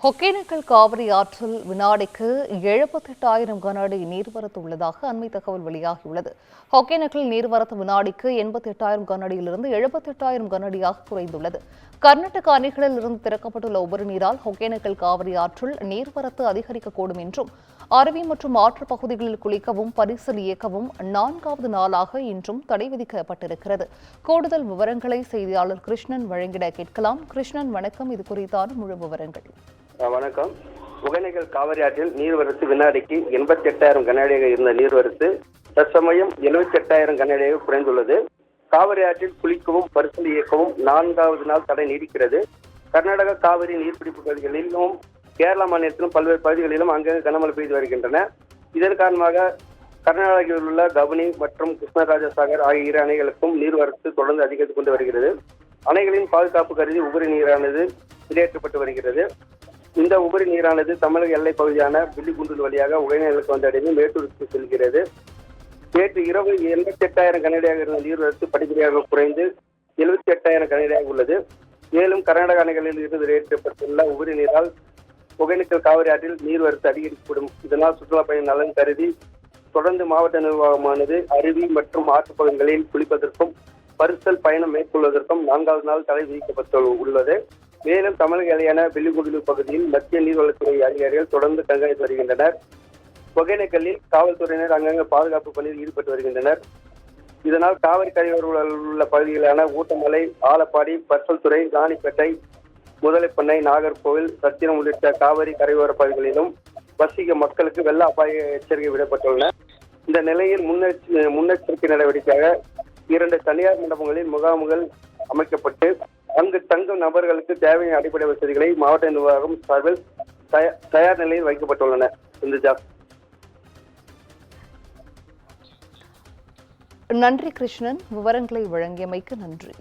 ஒகேனக்கல் காவிரி ஆற்றில் வினாடிக்கு 78,000 கன அடி நீர்வரத்து உள்ளதாக அண்மை தகவல் வெளியாகியுள்ளது. ஒகேனக்கல் நீர்வரத்து வினாடிக்கு 88,000 கன அடியிலிருந்து 78,000 கன அடியாக குறைந்துள்ளது. கர்நாடக அணைகளில் இருந்து திறக்கப்பட்டுள்ள உபரி நீரால் ஒகேனக்கல் காவிரி ஆற்றில் நீர்வரத்து அதிகரிக்கக்கூடும் என்றும், அருவி மற்றும் ஆற்று பகுதிகளில் குளிக்கவும் பரிசல் இயக்கவும் 4வது நாளாக இன்றும் தடை விதிக்கப்பட்டிருக்கிறது. கூடுதல் விவரங்களை செய்தியாளர் கிருஷ்ணன் வழங்கிட கேட்கலாம். கிருஷ்ணன், வணக்கம். இது குறித்தான முழு விவரங்கள். வணக்கம். ஒகேனக்கல் காவிரி ஆற்றில் நீர்வரத்து வினாடிக்கு 88,000 கன அடியாக இருந்த நீர்வரத்து தற்சமயம் 78,000 கன அடியாக குறைந்துள்ளது. காவிரி ஆற்றில் குளிக்கவும் பரிசல் இயக்கவும் 4வது நாள் தடை நீடிக்கிறது. கர்நாடக காவிரி நீர்பிடிப்பு பகுதிகளிலும் கேரள மாநிலத்திலும் பல்வேறு பகுதிகளிலும் அங்கங்கே கனமழை பெய்து வருகின்றன. இதன் காரணமாக கர்நாடகாவில் உள்ள கபினி மற்றும் கிருஷ்ணராஜசாகர் ஆகிய இரு அணைகளுக்கும் நீர்வரத்து தொடர்ந்து அதிகரித்துக் கொண்டு வருகிறது. அணைகளின் பாதுகாப்பு கருதி உபரி நீரானது வெளியேற்றப்பட்டு வருகிறது. இந்த உபரி நீரானது தமிழக எல்லைப் பகுதியான பில்லிகுண்டு வழியாக ஒகேனக்கலுக்கு வந்தடைந்து மேட்டூருக்கு செல்கிறது. நேற்று இரவு 88,000 கன அடியாக இருந்த நீர்வரத்து படிப்படியாக குறைந்து 78,000 கன அடியாக உள்ளது. மேலும் கர்நாடக அணைகளில் இருந்து வெளியேற்றப்பட்டுள்ள உபரி நீரால் ஒகேனக்கல் காவிரி ஆற்றில் நீர்வரத்து அதிகரிக்கப்படும். இதனால் சுற்றுலா பயணி நலன் கருதி தொடர்ந்து மாவட்ட நிர்வாகமானது அருவி மற்றும் ஆற்றுப் பகுதிகளில் குளிப்பதற்கும் பரிசல் பயணம் மேற்கொள்வதற்கும் 4வது நாள் தடை விதிக்கப்பட்டுள்ளது. மேலும் தமிழக எல்லையான பில்லிகுண்டு பகுதியில் மத்திய நீர்வளத்துறை அதிகாரிகள் தொடர்ந்து கண்காணித்து வருகின்றனர். ஒகேனக்கல்லில் காவல்துறையினர் அங்கங்கே பாதுகாப்பு பணியில் ஈடுபட்டு வருகின்றனர். இதனால் காவிரி கரையோரம் உள்ள பகுதிகளான ஊட்டமலை, ஆலப்பாடி, பர்சல்துறை, ராணிப்பேட்டை, முதலைப்பண்ணை, நாகர்கோவில், சத்திரம் உள்ளிட்ட காவிரி கரையோர பகுதிகளிலும் வசிக்கும் மக்களுக்கு வெள்ள அபாய எச்சரிக்கை விடப்பட்டுள்ளன. இந்த நிலையில் முன்னெச்சரிக்கை நடவடிக்கையாக 2 தனியார் மண்டபங்களில் முகாம்கள் அமைக்கப்பட்டு அங்கு தங்கும் நபர்களுக்கு தேவையான அடிப்படை வசதிகளை மாவட்ட நிர்வாகம் சார்பில் தயார் நிலையில் வைக்கப்பட்டுள்ளன. நன்றி கிருஷ்ணன். விவரங்களை வழங்கியமைக்கு நன்றி.